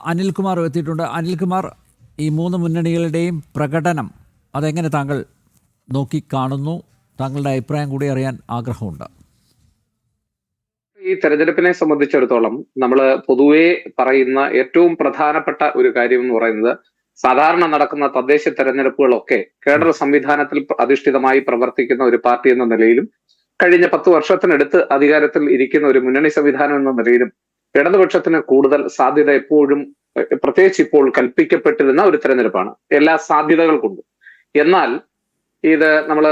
അനിൽകുമാർ എത്തിയിട്ടുണ്ട്. അനിൽകുമാർ, ഈ മൂന്ന് മുന്നണികളുടെയും പ്രകടനം അതെങ്ങനെ താങ്കൾ നോക്കിക്കാണുന്നു? താങ്കളുടെ അഭിപ്രായം കൂടി അറിയാൻ ആഗ്രഹമുണ്ട്. ഈ തെരഞ്ഞെടുപ്പിനെ സംബന്ധിച്ചിടത്തോളം നമ്മൾ പൊതുവെ പറയുന്ന ഏറ്റവും പ്രധാനപ്പെട്ട ഒരു കാര്യം എന്ന് പറയുന്നത്, സാധാരണ നടക്കുന്ന തദ്ദേശ തെരഞ്ഞെടുപ്പുകളൊക്കെ കേഡർ സംവിധാനത്തിൽ അധിഷ്ഠിതമായി പ്രവർത്തിക്കുന്ന ഒരു പാർട്ടി എന്ന നിലയിലും കഴിഞ്ഞ 10 വർഷത്തിനടുത്ത് അധികാരത്തിൽ ഇരിക്കുന്ന ഒരു മുന്നണി സംവിധാനം എന്ന നിലയിലും ഇടതുപക്ഷത്തിന് കൂടുതൽ സാധ്യത എപ്പോഴും, പ്രത്യേകിച്ച് ഇപ്പോൾ കൽപ്പിക്കപ്പെട്ടിരുന്ന ഒരു തെരഞ്ഞെടുപ്പാണ് എല്ലാ സാധ്യതകൾ കൊണ്ടും. എന്നാൽ ഇത് നമ്മൾ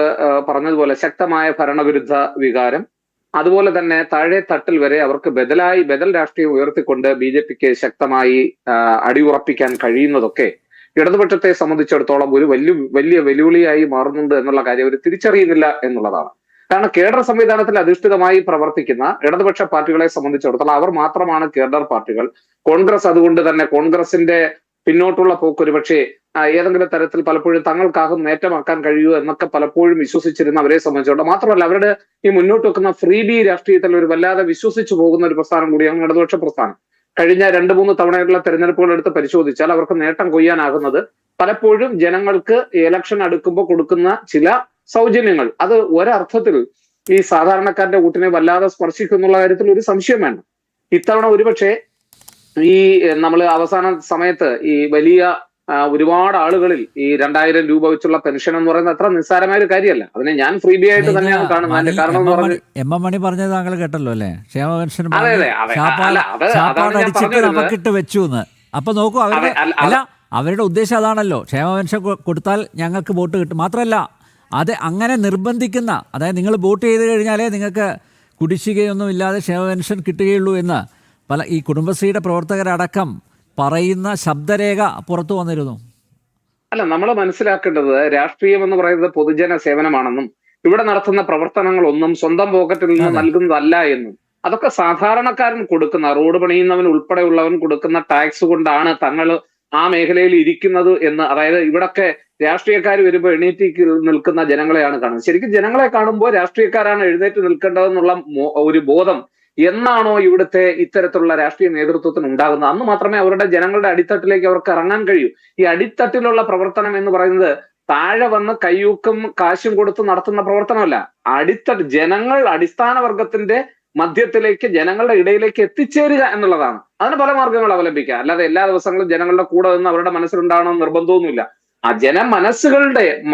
പറഞ്ഞതുപോലെ ശക്തമായ ഭരണവിരുദ്ധ വികാരം, അതുപോലെ തന്നെ താഴെ തട്ടിൽ വരെ അവർക്ക് ബദൽ രാഷ്ട്രീയം ഉയർത്തിക്കൊണ്ട് BJPക്ക് ശക്തമായി അടിയുറപ്പിക്കാൻ കഴിയുന്നതൊക്കെ ഇടതുപക്ഷത്തെ സംബന്ധിച്ചിടത്തോളം ഒരു വലിയ വെല്ലുവിളിയായി മാറുന്നുണ്ട് എന്നുള്ള കാര്യം അവർ തിരിച്ചറിയുന്നില്ല എന്നുള്ളതാണ്. കാരണം കേഡർ സംവിധാനത്തിൽ അധിഷ്ഠിതമായി പ്രവർത്തിക്കുന്ന ഇടതുപക്ഷ പാർട്ടികളെ സംബന്ധിച്ചിടത്തോളം അവർ മാത്രമാണ് കേഡർ പാർട്ടികൾ. കോൺഗ്രസ് അതുകൊണ്ട് തന്നെ കോൺഗ്രസിന്റെ പിന്നോട്ടുള്ള പോക്ക് ഒരുപക്ഷെ ഏതെങ്കിലും തരത്തിൽ പലപ്പോഴും തങ്ങൾക്കാകും നേട്ടമാക്കാൻ കഴിയൂ എന്നൊക്കെ പലപ്പോഴും വിശ്വസിച്ചിരുന്ന അവരെ സംബന്ധിച്ചിടത്തോളം, മാത്രമല്ല അവരുടെ ഈ മുന്നോട്ട് വെക്കുന്ന ഫ്രീ ബി രാഷ്ട്രീയത്തിൽ ഒരു വല്ലാതെ വിശ്വസിച്ചു പോകുന്ന ഒരു പ്രസ്ഥാനം കൂടിയാണ് ഇടതുപക്ഷ പ്രസ്ഥാനം. കഴിഞ്ഞ 2-3 തവണയുള്ള തെരഞ്ഞെടുപ്പുകൾ എടുത്ത് പരിശോധിച്ചാൽ അവർക്ക് നേട്ടം കൊയ്യാനാകുന്നത് പലപ്പോഴും ജനങ്ങൾക്ക് ഇലക്ഷൻ അടുക്കുമ്പോൾ കൊടുക്കുന്ന ചില സൗജന്യങ്ങൾ. അത് ഒരർത്ഥത്തിൽ ഈ സാധാരണക്കാരന്റെ വോട്ടിനെ വല്ലാതെ സ്പർശിക്കുന്നുള്ള കാര്യത്തിൽ ഒരു സംശയം വേണ്ട. ഇത്തവണ ഒരുപക്ഷെ ഈ നമ്മൾ അവസാന സമയത്ത് ഈ വലിയ ഒരുപാട് ആളുകളിൽ ഈ 2000 രൂപ വെച്ചുള്ള പെൻഷൻ എന്ന് പറയുന്നത് അത്ര നിസ്സാരമായ ഒരു കാര്യമല്ല. അതിനെ ഞാൻ ഫ്രീ ബി ആയിട്ട് തന്നെയാണ് കാണുന്നത്. കാരണം എന്ന് പറഞ്ഞാൽ എം.എം. മണി പറഞ്ഞത് താങ്കൾ കേട്ടല്ലോ അല്ലേ? ക്ഷേമ പെൻഷൻ നമുക്കിട്ട് വെച്ചു എന്ന്. അപ്പൊ നോക്കൂ, അവരുടെ ഉദ്ദേശം അതാണല്ലോ. ക്ഷേമ പെൻഷൻ കൊടുത്താൽ ഞങ്ങൾക്ക് വോട്ട് കിട്ടും. മാത്രമല്ല അത് അങ്ങനെ നിർബന്ധിക്കുന്ന, അതായത് നിങ്ങൾ വോട്ട് ചെയ്ത് കഴിഞ്ഞാലേ നിങ്ങൾക്ക് കുടിശ്ശികയൊന്നും ഇല്ലാതെ ക്ഷേമ പെൻഷൻ കിട്ടുകയുള്ളൂ എന്ന് ഈ കുടുംബശ്രീയുടെ പ്രവർത്തകരടക്കം പറയുന്ന ശബ്ദരേഖ പുറത്തു വന്നിരുന്നു. അല്ല, നമ്മൾ മനസ്സിലാക്കേണ്ടത് രാഷ്ട്രീയം എന്ന് പറയുന്നത് പൊതുജന സേവനമാണെന്നും ഇവിടെ നടത്തുന്ന പ്രവർത്തനങ്ങളൊന്നും സ്വന്തം പോക്കറ്റിൽ നിന്ന് നൽകുന്നതല്ല എന്നും, അതൊക്കെ സാധാരണക്കാരൻ കൊടുക്കുന്ന, റോഡ് പണിയുന്നവൻ ഉൾപ്പെടെയുള്ളവൻ കൊടുക്കുന്ന ടാക്സ് കൊണ്ടാണ് തങ്ങൾ ആ മേഖലയിൽ ഇരിക്കുന്നത് എന്ന്, അതായത് ഇവിടൊക്കെ രാഷ്ട്രീയക്കാർ വരുമ്പോൾ എണീറ്റ് നിൽക്കുന്ന ജനങ്ങളെയാണ് കാണുന്നത്. ശരിക്കും ജനങ്ങളെ കാണുമ്പോൾ രാഷ്ട്രീയക്കാരാണ് എഴുന്നേറ്റ് നിൽക്കേണ്ടതെന്നുള്ള ഒരു ബോധം എന്നാണോ ഇവിടുത്തെ ഇത്തരത്തിലുള്ള രാഷ്ട്രീയ നേതൃത്വത്തിന് ഉണ്ടാകുന്നത്, അന്ന് മാത്രമേ അവരുടെ ജനങ്ങളുടെ അടിത്തട്ടിലേക്ക് അവർക്ക് ഇറങ്ങാൻ കഴിയൂ. ഈ അടിത്തട്ടിലുള്ള പ്രവർത്തനം എന്ന് പറയുന്നത് താഴെ വന്ന് കയ്യൂക്കും കാശും കൊടുത്ത് നടത്തുന്ന പ്രവർത്തനമല്ല. ജനങ്ങൾ, അടിസ്ഥാന വർഗത്തിന്റെ മധ്യത്തിലേക്ക്, ജനങ്ങളുടെ ഇടയിലേക്ക് എത്തിച്ചേരുക എന്നുള്ളതാണ്. അതിന് പല മാർഗങ്ങൾ അവലംബിക്കുക. അല്ലാതെ എല്ലാ ദിവസങ്ങളും ജനങ്ങളുടെ കൂടെ നിന്ന് അവരുടെ മനസ്സിലുണ്ടാകണമെന്ന് നിർബന്ധമൊന്നുമില്ല. ആ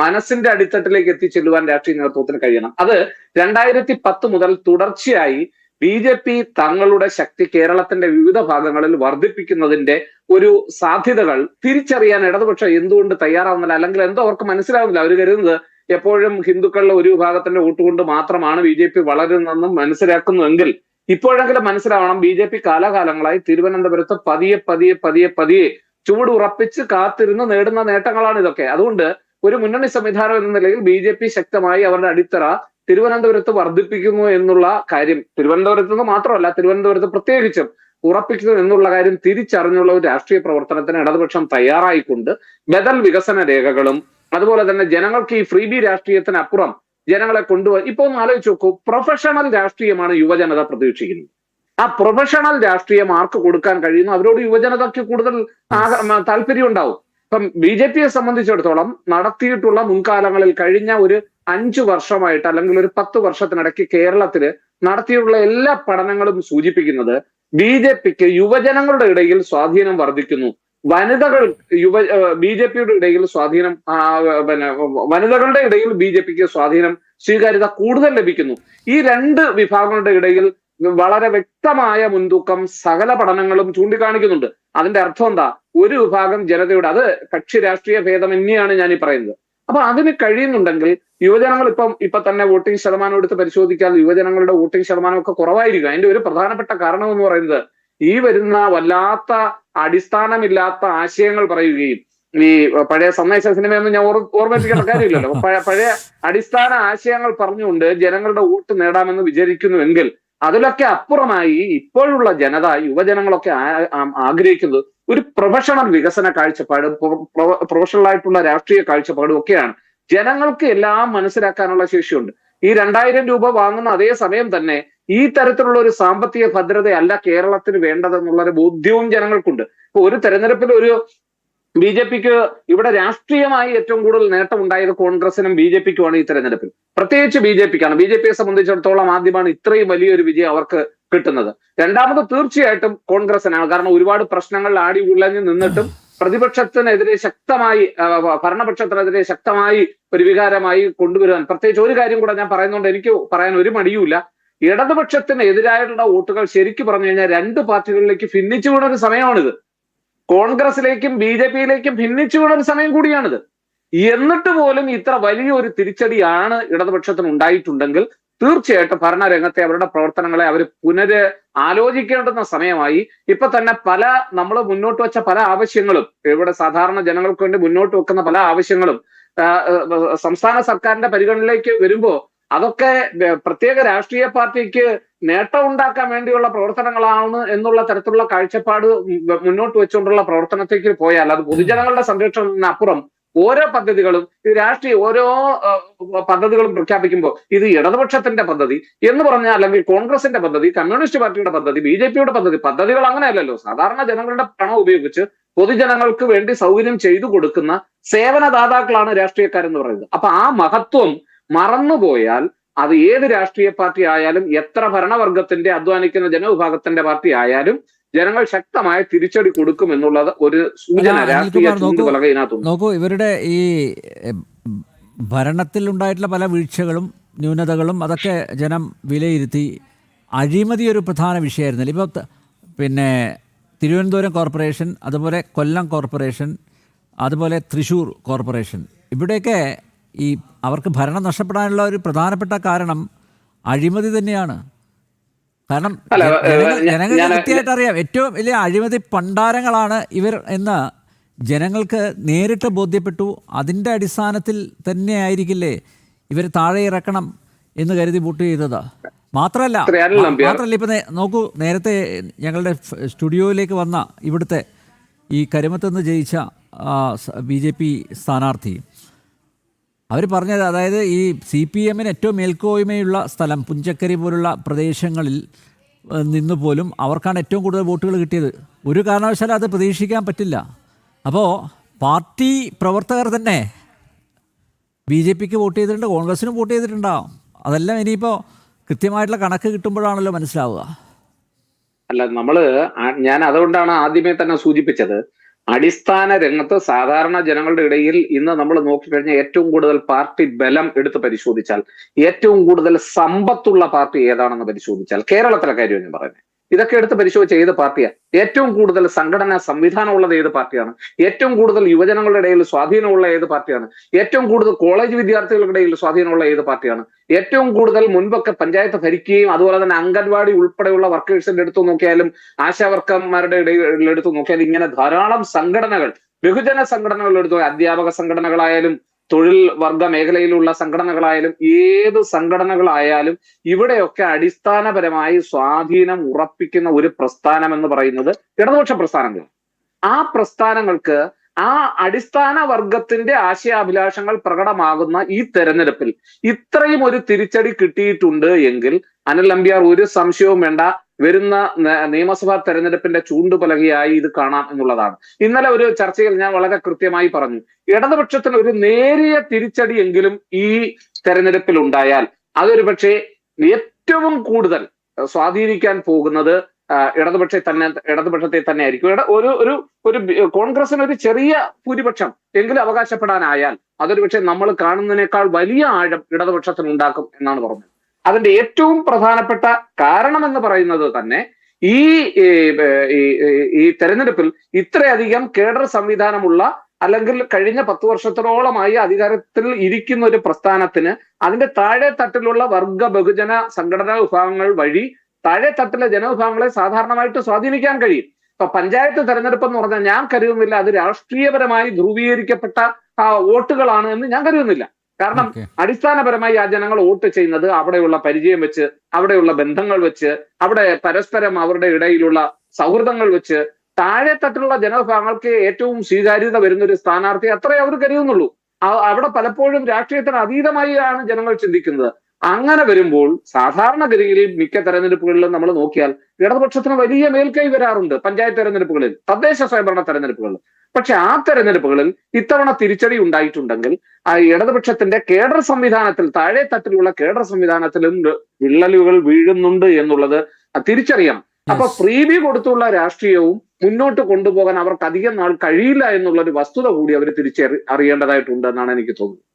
മനസ്സിന്റെ അടിത്തട്ടിലേക്ക് എത്തിച്ചെല്ലുവാൻ രാഷ്ട്രീയ നേതൃത്വത്തിന് കഴിയണം. അത് 2010 മുതൽ തുടർച്ചയായി BJP തങ്ങളുടെ ശക്തി കേരളത്തിന്റെ വിവിധ ഭാഗങ്ങളിൽ വർദ്ധിപ്പിക്കുന്നതിന്റെ ഒരു സാധ്യതകൾ തിരിച്ചറിയാൻ ഇടതുപക്ഷം എന്തുകൊണ്ട് തയ്യാറാവുന്നില്ല? അല്ലെങ്കിൽ എന്തോ അവർക്ക് മനസ്സിലാവുന്നില്ല. അവർ കരുതുന്നത് എപ്പോഴും ഹിന്ദുക്കളുടെ ഒരു വിഭാഗത്തിന്റെ വോട്ട് കൊണ്ട് മാത്രമാണ് BJP വളരുന്നതെന്നും മനസ്സിലാക്കുന്നുവെങ്കിൽ ഇപ്പോഴെങ്കിലും മനസ്സിലാവണം, BJP കാലാകാലങ്ങളായി തിരുവനന്തപുരത്ത് പതിയെ ചൂട് ഉറപ്പിച്ച് കാത്തിരുന്ന് നേടുന്ന നേട്ടങ്ങളാണ് ഇതൊക്കെ. അതുകൊണ്ട് ഒരു മുന്നണി സംവിധാനം എന്ന നിലയിൽ BJP ശക്തമായി അവരുടെ അടിത്തറ തിരുവനന്തപുരത്ത് വർദ്ധിപ്പിക്കുന്നു എന്നുള്ള കാര്യം, തിരുവനന്തപുരത്ത് നിന്ന് മാത്രമല്ല തിരുവനന്തപുരത്ത് പ്രത്യേകിച്ചും ഉറപ്പിക്കുന്നു എന്നുള്ള കാര്യം തിരിച്ചറിഞ്ഞുള്ള ഒരു രാഷ്ട്രീയ പ്രവർത്തനത്തിന് ഇടതുപക്ഷം തയ്യാറായിക്കൊണ്ട് ബദൽ വികസന രേഖകളും അതുപോലെ തന്നെ ജനങ്ങൾക്ക് ഈ ഫ്രീ ബി രാഷ്ട്രീയത്തിനപ്പുറം ജനങ്ങളെ കൊണ്ടുപോയി ഇപ്പൊ ഒന്ന് ആലോചിച്ച് നോക്കൂ. പ്രൊഫഷണൽ രാഷ്ട്രീയമാണ് യുവജനത പ്രതീക്ഷിക്കുന്നത്. ആ പ്രൊഫഷണൽ രാഷ്ട്രീയം ആർക്ക് കൊടുക്കാൻ കഴിയുന്നു അവരോട് യുവജനതയ്ക്ക് കൂടുതൽ താല്പര്യം ഉണ്ടാവും. ഇപ്പം BJPയെ സംബന്ധിച്ചിടത്തോളം നടത്തിയിട്ടുള്ള മുൻകാലങ്ങളിൽ കഴിഞ്ഞ ഒരു 5 വർഷമായിട്ട് അല്ലെങ്കിൽ ഒരു 10 വർഷത്തിനിടയ്ക്ക് കേരളത്തില് നടത്തിയിട്ടുള്ള എല്ലാ പഠനങ്ങളും സൂചിപ്പിക്കുന്നത് BJPക്ക് യുവജനങ്ങളുടെ ഇടയിൽ സ്വാധീനം വർദ്ധിക്കുന്നു. BJPയുടെ ഇടയിൽ സ്വാധീനം, വനിതകളുടെ ഇടയിൽ BJPക്ക് സ്വാധീനം, സ്വീകാര്യത കൂടുതൽ ലഭിക്കുന്നു. ഈ 2 വിഭാഗങ്ങളുടെ ഇടയിൽ വളരെ വ്യക്തമായ മുൻതൂക്കം സകല പഠനങ്ങളും ചൂണ്ടിക്കാണിക്കുന്നുണ്ട്. അതിന്റെ അർത്ഥം എന്താ? ഒരു വിഭാഗം ജനതയുടെ, അത് കക്ഷി രാഷ്ട്രീയ ഭേദമന്യാണ് ഞാൻ ഈ പറയുന്നത്. അപ്പൊ അതിന് കഴിയുന്നുണ്ടെങ്കിൽ യുവജനങ്ങൾ ഇപ്പൊ തന്നെ വോട്ടിംഗ് ശതമാനം എടുത്ത് പരിശോധിക്കാതെ യുവജനങ്ങളുടെ വോട്ടിംഗ് ശതമാനം ഒക്കെ കുറവായിരിക്കും. അതിന്റെ ഒരു പ്രധാനപ്പെട്ട കാരണം എന്ന് പറയുന്നത് ഈ വരുന്ന വല്ലാത്ത അടിസ്ഥാനമില്ലാത്ത ആശയങ്ങൾ പറയുകയും, ഈ പഴയ സന്ദേശ സിനിമയൊന്നും ഞാൻ ഓർമ്മിപ്പിക്കേണ്ട കാര്യമില്ലല്ലോ, പഴയ അടിസ്ഥാന ആശയങ്ങൾ പറഞ്ഞുകൊണ്ട് ജനങ്ങളുടെ വോട്ട് നേടാമെന്ന് വിചാരിക്കുന്നുവെങ്കിൽ അതിലൊക്കെ അപ്പുറമായി ഇപ്പോഴുള്ള ജനത, യുവജനങ്ങളൊക്കെ ആഗ്രഹിക്കുന്നത് ഒരു പ്രൊഫഷണൽ വികസന കാഴ്ചപ്പാടും പ്രൊഫഷണൽ ആയിട്ടുള്ള രാഷ്ട്രീയ കാഴ്ചപ്പാടും ഒക്കെയാണ്. ജനങ്ങൾക്ക് എല്ലാം മനസ്സിലാക്കാനുള്ള ശേഷിയുണ്ട്. ഈ 2000 രൂപ വാങ്ങുന്ന അതേ സമയം തന്നെ ഈ തരത്തിലുള്ള ഒരു സാമ്പത്തിക ഭദ്രതയല്ല കേരളത്തിന് വേണ്ടതെന്നുള്ളൊരു ബോധ്യവും ജനങ്ങൾക്കുണ്ട്. ഇപ്പൊ ഒരു തെരഞ്ഞെടുപ്പിൽ ഒരു ബി.ജെ.പിക്ക് ഇവിടെ രാഷ്ട്രീയമായി ഏറ്റവും കൂടുതൽ നേട്ടം ഉണ്ടായത് കോൺഗ്രസിനും ബി.ജെ.പിക്കുമാണ് ഈ തെരഞ്ഞെടുപ്പിൽ. പ്രത്യേകിച്ച് ബി.ജെ.പിക്കാണ്. ബി.ജെ.പിയെ സംബന്ധിച്ചിടത്തോളം ആദ്യമാണ് ഇത്രയും വലിയൊരു വിജയം അവർക്ക് കിട്ടുന്നത്. രണ്ടാമത് തീർച്ചയായിട്ടും കോൺഗ്രസിനാണ്. കാരണം ഒരുപാട് പ്രശ്നങ്ങൾ ആടി ഉലഞ്ഞു നിന്നിട്ടും പ്രതിപക്ഷത്തിനെതിരെ ശക്തമായി ഭരണപക്ഷത്തിനെതിരെ ശക്തമായി ഒരു വികാരമായി കൊണ്ടുവരുവാൻ, പ്രത്യേകിച്ച് ഒരു കാര്യം കൂടെ ഞാൻ പറയുന്നുണ്ട്, എനിക്ക് പറയാൻ ഒരു മടിയുമില്ല. ഇടതുപക്ഷത്തിന് എതിരായിട്ടുള്ള വോട്ടുകൾ ശരിക്കും പറഞ്ഞു കഴിഞ്ഞാൽ രണ്ട് പാർട്ടികളിലേക്ക് ഭിന്നിച്ചു വീണ ഒരു സമയമാണിത്. കോൺഗ്രസിലേക്കും ബി.ജെ.പിയിലേക്കും ഭിന്നിച്ചു വീണ ഒരു സമയം കൂടിയാണിത്. എന്നിട്ട് പോലും ഇത്ര വലിയൊരു തിരിച്ചടിയാണ് ഇടതുപക്ഷത്തിന് ഉണ്ടായിട്ടുണ്ടെങ്കിൽ തീർച്ചയായിട്ടും ഭരണരംഗത്തെ അവരുടെ പ്രവർത്തനങ്ങളെ അവർ ആലോചിക്കേണ്ടുന്ന സമയമായി. ഇപ്പൊ തന്നെ നമ്മൾ മുന്നോട്ട് വെച്ച പല ആവശ്യങ്ങളും, ഇവിടെ സാധാരണ ജനങ്ങൾക്ക് വേണ്ടി മുന്നോട്ട് വെക്കുന്ന പല ആവശ്യങ്ങളും സംസ്ഥാന സർക്കാരിന്റെ പരിഗണനയിലേക്ക് വരുമ്പോ അതൊക്കെ പ്രത്യേക രാഷ്ട്രീയ പാർട്ടിക്ക് നേട്ടം ഉണ്ടാക്കാൻ വേണ്ടിയുള്ള പ്രവർത്തനങ്ങളാണ് എന്നുള്ള തരത്തിലുള്ള കാഴ്ചപ്പാട് മുന്നോട്ട് വെച്ചുകൊണ്ടുള്ള പ്രവർത്തനത്തേക്ക് പോയാൽ അത് പൊതുജനങ്ങളുടെ സംരക്ഷണത്തിനപ്പുറം ഓരോ പദ്ധതികളും ഓരോ പദ്ധതികളും പ്രഖ്യാപിക്കുമ്പോൾ ഇത് ഇടതുപക്ഷത്തിന്റെ പദ്ധതി എന്ന് പറഞ്ഞാൽ, അല്ലെങ്കിൽ കോൺഗ്രസിന്റെ പദ്ധതി, കമ്മ്യൂണിസ്റ്റ് പാർട്ടിയുടെ പദ്ധതി, ബി.ജെ.പിയുടെ പദ്ധതികൾ അങ്ങനെയല്ലല്ലോ. സാധാരണ ജനങ്ങളുടെ പണം ഉപയോഗിച്ച് പൊതുജനങ്ങൾക്ക് വേണ്ടി സൗകര്യം ചെയ്തു കൊടുക്കുന്ന സേവനദാതാക്കളാണ് രാഷ്ട്രീയക്കാരെന്ന് പറയുന്നത്. അപ്പൊ ആ മഹത്വം മറന്നുപോയാൽ അത് ഏത് രാഷ്ട്രീയ പാർട്ടി ആയാലും, എത്ര ഭരണവർഗത്തിന്റെ അധ്വാനിക്കുന്ന ജനവിഭാഗത്തിന്റെ പാർട്ടി ആയാലും ജനങ്ങൾ ശക്തമായ തിരിച്ചടി കൊടുക്കും എന്നുള്ളത് ഒരു സൂചന രാഷ്ട്രീയ ചൂണ്ടുപലക ഇതിനകത്തുണ്ട്. നോക്കൂ, ഇവരുടെ ഈ ഭരണത്തിൽ ഉണ്ടായിട്ടുള്ള പല വീഴ്ചകളും ന്യൂനതകളും അതൊക്കെ ജനം വിലയിരുത്തി. അഴിമതി ഒരു പ്രധാന വിഷയമായിരുന്നില്ല. ഇപ്പോൾ പിന്നെ തിരുവനന്തപുരം കോർപ്പറേഷൻ, അതുപോലെ കൊല്ലം കോർപ്പറേഷൻ, അതുപോലെ തൃശ്ശൂർ കോർപ്പറേഷൻ, ഇവിടെയൊക്കെ ഈ അവർക്ക് ഭരണം നഷ്ടപ്പെടാനുള്ള ഒരു പ്രധാനപ്പെട്ട കാരണം അഴിമതി തന്നെയാണ്. കാരണം ജനങ്ങൾക്ക് കൃത്യമായിട്ട് അറിയാം ഏറ്റവും വലിയ അഴിമതി പണ്ടാരങ്ങളാണ് ഇവർ എന്ന് ജനങ്ങൾക്ക് നേരിട്ട് ബോധ്യപ്പെട്ടു. അതിൻ്റെ അടിസ്ഥാനത്തിൽ തന്നെ ആയിരിക്കില്ലേ ഇവർ താഴെ ഇറക്കണം എന്ന് കരുതി വോട്ട് ചെയ്തത്. മാത്രമല്ല ഇപ്പം നോക്കൂ, നേരത്തെ ഞങ്ങളുടെ സ്റ്റുഡിയോയിലേക്ക് വന്ന ഇവിടുത്തെ ഈ കരുമത്തുനിന്ന് ജയിച്ച ബി.ജെ.പി സ്ഥാനാർത്ഥി അവർ പറഞ്ഞത്, അതായത് ഈ CPM-ന് ഏറ്റവും മേൽക്കോയ്മയുള്ള സ്ഥലം പുഞ്ചക്കരി പോലുള്ള പ്രദേശങ്ങളിൽ നിന്ന് പോലും അവർക്കാണ് ഏറ്റവും കൂടുതൽ വോട്ടുകൾ കിട്ടിയത്. ഒരു കാരണവശാലും അത് പ്രതീക്ഷിക്കാൻ പറ്റില്ല. അപ്പോൾ പാർട്ടി പ്രവർത്തകർ തന്നെ ബി.ജെ.പിക്ക് വോട്ട് ചെയ്തിട്ടുണ്ട്, കോൺഗ്രസിനും വോട്ട് ചെയ്തിട്ടുണ്ടാവും. അതെല്ലാം ഇനിയിപ്പോൾ കൃത്യമായിട്ടുള്ള കണക്ക് കിട്ടുമ്പോഴാണല്ലോ മനസ്സിലാവുക. ഞാൻ അതുകൊണ്ടാണ് ആദ്യമേ തന്നെ സൂചിപ്പിച്ചത്, അടിസ്ഥാന രംഗത്ത് സാധാരണ ജനങ്ങളുടെ ഇടയിൽ ഇന്ന് നമ്മൾ നോക്കിക്കഴിഞ്ഞാൽ ഏറ്റവും കൂടുതൽ പാർട്ടി ബലം എടുത്ത് പരിശോധിച്ചാൽ, ഏറ്റവും കൂടുതൽ സമ്പത്തുള്ള പാർട്ടി ഏതാണെന്ന് പരിശോധിച്ചാൽ, കേരളത്തിലെ കാര്യം ഞാൻ പറയുന്നത്, ഇതൊക്കെ എടുത്ത് പരിശോധിച്ച ഏത് പാർട്ടിയാണ്? ഏറ്റവും കൂടുതൽ സംഘടനാ സംവിധാനമുള്ളത് ഏത് പാർട്ടിയാണ്? ഏറ്റവും കൂടുതൽ യുവജനങ്ങളുടെ ഇടയിൽ സ്വാധീനമുള്ള ഏത് പാർട്ടിയാണ്? ഏറ്റവും കൂടുതൽ കോളേജ് വിദ്യാർത്ഥികളുടെ ഇടയിൽ സ്വാധീനമുള്ള ഏത് പാർട്ടിയാണ്? ഏറ്റവും കൂടുതൽ മുൻപൊക്കെ പഞ്ചായത്ത് ഭരിക്കുകയും അതുപോലെ തന്നെ അംഗൻവാടി ഉൾപ്പെടെയുള്ള വർക്കേഴ്സിന്റെ എടുത്തു നോക്കിയാലും ആശാവർക്കർമാരുടെ ഇടയിൽ എടുത്തു നോക്കിയാലും ഇങ്ങനെ ധാരാളം സംഘടനകൾ, ബഹുജന സംഘടനകൾ എടുത്തു, അധ്യാപക സംഘടനകളായാലും തൊഴിൽ വർഗ മേഖലയിലുള്ള സംഘടനകളായാലും ഏത് സംഘടനകളായാലും ഇവിടെയൊക്കെ അടിസ്ഥാനപരമായി സ്വാധീനം ഉറപ്പിക്കുന്ന ഒരു പ്രസ്ഥാനം എന്ന് പറയുന്നത് ഇടതുപക്ഷ പ്രസ്ഥാനങ്ങളാണ്. ആ പ്രസ്ഥാനങ്ങൾക്ക് ആ അടിസ്ഥാന വർഗത്തിന്റെ ആശയാഭിലാഷങ്ങൾ പ്രകടമാകുന്ന ഈ തെരഞ്ഞെടുപ്പിൽ ഇത്രയും ഒരു തിരിച്ചടി കിട്ടിയിട്ടുണ്ട് എങ്കിൽ അനിൽ നമ്പ്യാർ ഒരു സംശയവും വേണ്ട, വരുന്ന നിയമസഭാ തെരഞ്ഞെടുപ്പിന്റെ ചൂണ്ടുപലകയായി ഇത് കാണാം എന്നുള്ളതാണ്. ഇന്നലെ ഒരു ചർച്ചയിൽ ഞാൻ വളരെ കൃത്യമായി പറഞ്ഞു, ഇടതുപക്ഷത്തിന് ഒരു നേരിയ തിരിച്ചടി എങ്കിലും ഈ തെരഞ്ഞെടുപ്പിൽ ഉണ്ടായാൽ അതൊരു പക്ഷേ ഏറ്റവും കൂടുതൽ സ്വാധീനിക്കാൻ പോകുന്നത് ഇടതുപക്ഷത്തെ തന്നെ ആയിരിക്കും. ഒരു കോൺഗ്രസിന് ഒരു ചെറിയ ഭൂരിപക്ഷം എങ്കിലും അവകാശപ്പെടാനായാൽ അതൊരു പക്ഷേ നമ്മൾ കാണുന്നതിനേക്കാൾ വലിയ ആഴം ഇടതുപക്ഷത്തിന് ഉണ്ടാക്കും എന്നാണ് പറഞ്ഞത്. അതിന്റെ ഏറ്റവും പ്രധാനപ്പെട്ട കാരണം എന്ന് പറയുന്നത് തന്നെ ഈ തെരഞ്ഞെടുപ്പിൽ ഇത്രയധികം കേഡർ സംവിധാനമുള്ള, അല്ലെങ്കിൽ കഴിഞ്ഞ 10 വർഷത്തോളമായി അധികാരത്തിൽ ഇരിക്കുന്ന ഒരു പ്രസ്ഥാനത്തിന് അതിന്റെ താഴെ തട്ടിലുള്ള വർഗ ബഹുജന സംഘടനാ വിഭാഗങ്ങൾ വഴി താഴെ തട്ടിലെ ജനവിഭാഗങ്ങളെ സാധാരണമായിട്ട് സ്വാധീനിക്കാൻ കഴിയും. ഇപ്പൊ പഞ്ചായത്ത് തെരഞ്ഞെടുപ്പ് എന്ന് പറഞ്ഞാൽ ഞാൻ കരുതുന്നില്ല അത് രാഷ്ട്രീയപരമായി ധ്രുവീകരിക്കപ്പെട്ട വോട്ടുകളാണ് എന്ന് ഞാൻ കരുതുന്നില്ല. കാരണം അടിസ്ഥാനപരമായി ആ ജനങ്ങൾ വോട്ട് ചെയ്യുന്നത് അവിടെയുള്ള പരിചയം വെച്ച്, അവിടെയുള്ള ബന്ധങ്ങൾ വെച്ച്, അവിടെ പരസ്പരം അവരുടെ ഇടയിലുള്ള സൗഹൃദങ്ങൾ വെച്ച് താഴെ തട്ടിലുള്ള ജനവിഭാഗങ്ങൾക്ക് ഏറ്റവും സ്വീകാര്യത വരുന്ന ഒരു സ്ഥാനാർത്ഥി അത്രേ അവർ കരുതുന്നുള്ളൂ. അവിടെ പലപ്പോഴും രാഷ്ട്രീയത്തിന് അതീതമായി ആണ് ജനങ്ങൾ ചിന്തിക്കുന്നത്. അങ്ങനെ വരുമ്പോൾ സാധാരണഗതിയിൽ മിക്ക തെരഞ്ഞെടുപ്പുകളിലും നമ്മൾ നോക്കിയാൽ ഇടതുപക്ഷത്തിന് വലിയ മേൽക്കൈ വരാറുണ്ട്. പഞ്ചായത്ത് തെരഞ്ഞെടുപ്പുകളിൽ, തദ്ദേശ സ്വയംഭരണ തെരഞ്ഞെടുപ്പുകളിൽ. പക്ഷെ ആ തെരഞ്ഞെടുപ്പുകളിൽ ഇത്തവണ തിരിച്ചടി ഉണ്ടായിട്ടുണ്ടെങ്കിൽ ആ ഇടതുപക്ഷത്തിന്റെ കേഡർ സംവിധാനത്തിൽ, താഴെ തട്ടിലുള്ള കേഡർ സംവിധാനത്തിലും വിള്ളലുകൾ വീഴുന്നുണ്ട് എന്നുള്ളത് തിരിച്ചറിയണം. അപ്പൊ ഫ്രീബി കൊടുത്തുള്ള രാഷ്ട്രീയവും മുന്നോട്ട് കൊണ്ടുപോകാൻ അവർക്ക് അധികം നാൾ കഴിയില്ല എന്നുള്ള ഒരു വസ്തുത കൂടി അവർ അറിയേണ്ടതായിട്ടുണ്ട് എന്നാണ് എനിക്ക് തോന്നുന്നത്.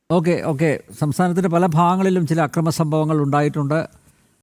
ഓക്കെ. സംസ്ഥാനത്തിന്റെ പല ഭാഗങ്ങളിലും ചില അക്രമ സംഭവങ്ങൾ ഉണ്ടായിട്ടുണ്ട്.